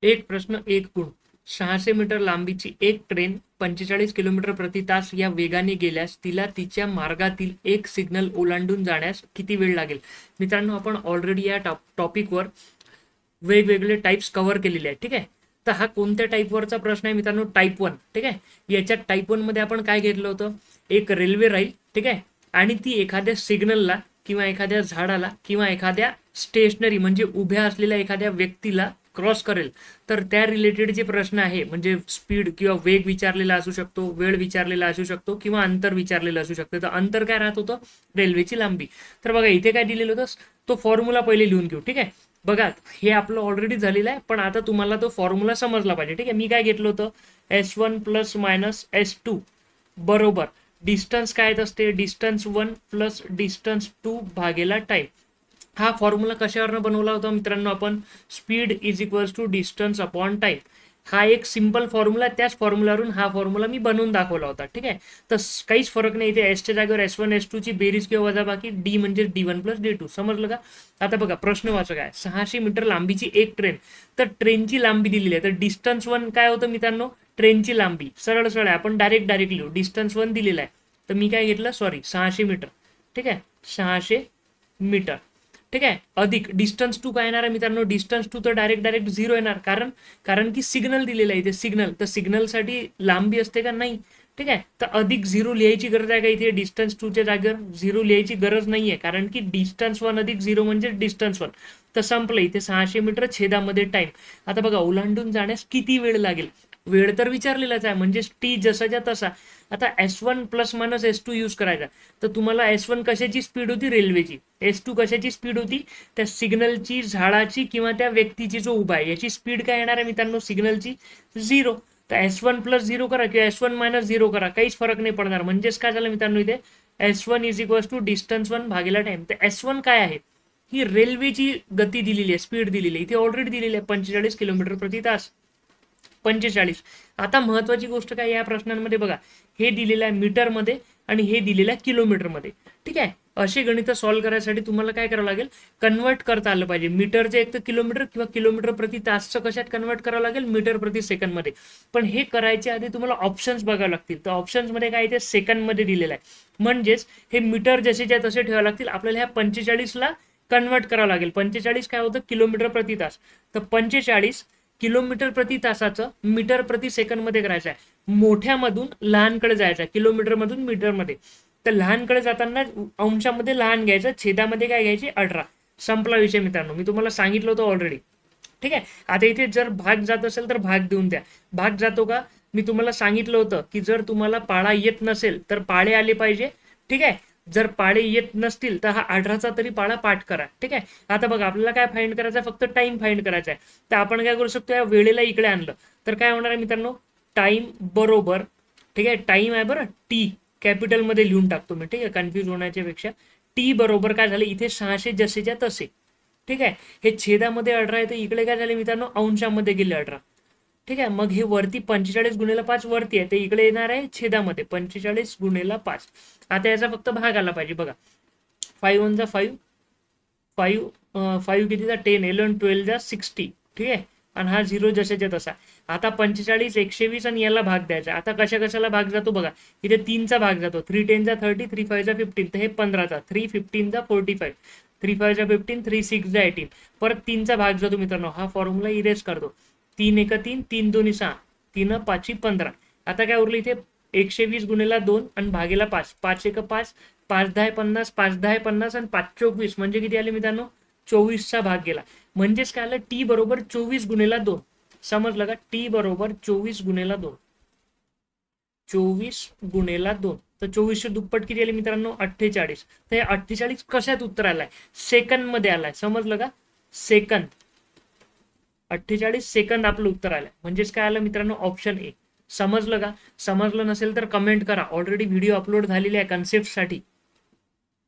एक प्रश्न एक गुण. 600 मीटर लांबीची एक ट्रेन 45 किलोमीटर प्रति तास या वेगाने गेल्यास तिला तिच्या मार्गातील एक सिग्नल ओलांडून जाण्यास किती वेळ लागेल? मित्रांनो, आपण ऑलरेडी या टॉपिकवर वेगवेगळे टाइप्स कव्हर केलेले आहेत. ठीक आहे. तर हा कोणत्या टाईपवरचा प्रश्न आहे मित्रांनो? टाईप 1. ठीक आहे. याच्यात टाईप 1 मध्ये आपण काय घेतलं होतं? एक रेल्वे राहील. ठीक आहे. आणि ती एखाद्या सिग्नलला किंवा एखाद्या झाडाला किंवा एखाद्या स्टेशनरी म्हणजे उभ्या असलेल्या एखाद्या व्यक्तीला क्रॉस करेल. तर त्या रिलेटेड जे प्रश्न आहे म्हणजे स्पीड किंवा वेग विचारलेला असू शकतो, वेळ विचारलेला असू शकतो किंवा अंतर विचारलेलं असू शकतं. तर अंतर काय राहत होतं? रेल्वेची लांबी. तर बघा इथे काय दिलेलं होतं, तो फॉर्म्युला पहिले लिहून घेऊ. ठीक आहे. बघा हे आपलं ऑलरेडी झालेलं आहे, पण आता तुम्हाला तो फॉर्म्युला समजला पाहिजे. ठीक आहे. मी काय घेतलं होतं? S1 प्लस मायनस S2 बरोबर डिस्टन्स काय असते? डिस्टन्स 1 प्लस डिस्टन्स 2 भागेला टाइम. हा फॉर्म्युला कशावरनं बनवला होता मित्रांनो आपण? Speed is equals to distance upon time. हा एक सिंपल फॉर्म्युला, त्याच फॉर्म्युलावरून हा फॉर्म्युला मी बनवून दाखवला होता. ठीक आहे. तर काहीच फरक नाही इथे. एसच्या जागेवर S1 S2 ची बेरीज किंवा वजा बाकी डी म्हणजे D1 प्लस D2. समजलं का? आता बघा प्रश्न वाचा काय. 600 मीटर लांबीची एक ट्रेन. तर ट्रेनची लांबी दिलेली आहे. तर डिस्टन्स 1 काय होतं मित्रांनो? ट्रेनची लांबी. सरळ सरळ आपण डायरेक्ट लिहू. डिस्टन्स 1 दिलेला आहे. तर मी काय घेतलं? Sorry 600 metre. ठीक आहे. 600 मीटर. ठीक आहे. अधिक डिस्टन्स 2 काय येणार आहे मित्रांनो? डिस्टन्स 2 तर डायरेक्ट 0 येणार. कारण की सिग्नल दिलेलं आहे इथे. सिग्नल तर सिग्नलसाठी लांबी असते का? नाही. ठीक आहे. तर अधिक 0 लिहायची गरज आहे का इथे? डिस्टन्स 2च्या जागेवर 0 लिहायची गरज नाहीये, कारण की डिस्टन्स 1 अधिक 0 म्हणजे डिस्टन्स 1. तर संपलं इथे. 600 मीटर छेदामध्ये टाइम. आता बघा ओलांडून जाण्यास किती वेळ लागेल? वेळ तर विचारलेलाच आहे म्हणजे टी जसाच्या तसा. आता S1 plus minus S2 use करायचा. तर तुम्हाला S1 कशाची स्पीड होती? रेल्वेची. S2 कशाची स्पीड होती? त्या सिग्नलची, झाडाची किंवा त्या व्यक्तीची जो उभा आहे याची स्पीड काय येणार आहे मित्रांनो? सिग्नलची 0. तर S1 प्लस 0 करा किंवा S1 मायनस 0 करा, काहीच फरक नाही पडणार. म्हणजेच काय झालं मित्रांनो इथे? S1 is equals to distance 1 भागेला टाइम. तर S1 काय आहे? ही रेल्वेची गती दिलेली आहे, स्पीड दिलेली आहे. इथे ऑलरेडी दिलेली आहे 45 किलोमीटर प्रति तास. 45. आता महत्वाची गोष्ट काय या प्रश्नांमध्ये बघा, हे दिलेलं आहे मीटरमध्ये आणि हे दिलेलं आहे किलोमीटरमध्ये. ठीक आहे. असे गणित सॉल्व्ह करायसाठी तुम्हाला काय करावं लागेल? कन्वर्ट करता आलं पाहिजे. मीटरचे एक तर किलोमीटर किंवा किलोमीटर प्रति तासचं कशात कन्वर्ट करावं लागेल? मीटर प्रति सेकंड मध्ये. पण हे करायच्या आधी तुम्हाला ऑप्शन्स बघावे लागतील. तर ऑप्शन्स मध्ये काय ते सेकंड मध्ये दिलेलं आहे. म्हणजेच हे मीटर जसेच्या तसे ठेवावे लागतील. आपल्याला ह्या 45ला कन्वर्ट करावं लागेल. 45 काय होतं? किलोमीटर प्रति तास. तर 45 किलोमीटर प्रति तासाचं मीटर प्रति सेकंड मध्ये करायचं आहे. मोठ्यामधून लहानकडे जायचं आहे, किलोमीटर मधून मीटर मध्ये. तर लहानकडे जाताना अंशामध्ये लहान घ्यायचं, छेदामध्ये काय घ्यायचे? 18. संपला विषय मित्रांनो. मी तुम्हाला सांगितलं होतं ऑलरेडी. ठीक आहे. आता इथे जर भाग जात असेल तर भाग देऊन द्या. भाग जातो का? मी तुम्हाला सांगितलं होतं की जर तुम्हाला पाळा येत नसेल तर पाळे आले पाहिजे. ठीक आहे. जर पाळे येत नसतील तर हा 18चा तरी पाळा पाठ करा. ठीक आहे. आता बघा आपल्याला काय फाइंड करायचं आहे? फक्त टाइम फाइंड करायचा आहे. तर आपण काय करू शकतो? या वेळेला इकडे आणलं तर काय होणार आहे मित्रांनो? टाइम बरोबर. ठीक आहे. टाइम आहे बरं, टी कॅपिटल मध्ये लिहून टाकतो मी. ठीक आहे. कन्फ्युज होण्याच्या पेक्षा टी बरोबर काय झालं इथे? 600 जसेच्या तसे. ठीक आहे. हे छेदामध्ये 18 आहे तर इकडे काय झाले मित्रांनो? अंशामध्ये गेले 18. ठीक आहे. मग हे वरती 45 गुणिले 5 वरती आहे, ते इकडे येणार आहे छेदामध्ये 45 गुणिले 5. आता याचा फक्त भाग आला पाहिजे. बघा 5 1 जा 5, 5 कितीचा? 10, 11 12 जा 60. ठीक आहे. आणि हा 0 जशाच्या तसा. आता 45 120 आणि याला भाग द्यायचा. आता कशाला भाग जातो बघा, इथे 3चा भाग जातो. 3 10 जा 30, 3 5 जा 15. तर हे 15चा. 3 15 जा 45, 3 5 जा 15, 3 6 जा 18. परत 3चा भाग जातो मित्रांनो. हा फॉर्म्युला इरेज करतो. 3 1 3, 3 2 6, 3 5 15. आता काय उरलं इथे? 120 गुणिला 2 आणि भागेला 5. 5 1 5, 5 10 50, 5 10 50 आणि 5 24 म्हणजे किती आले मित्रांनो? 24चा भाग गेला. म्हणजेच काय आलं? टी बरोबर 24 गुणिला 2. समजलं का? टी बरोबर 24 गुणिला 2. 24 गुणिला 2. तर 24चे दुप्पट किती आले मित्रांनो? 48. तर हे 48 कशात उत्तर आलाय? सेकंद मध्ये आलाय. समजलं का? सेकंद. 48 सेकंद आपलं उत्तर आलंय. म्हणजेच काय आलं मित्रांनो? Option A. समजलं का? समजलं नसेल तर कमेंट करा. ऑलरेडी व्हिडिओ अपलोड झालेले आहे कन्सेप्ट साठी.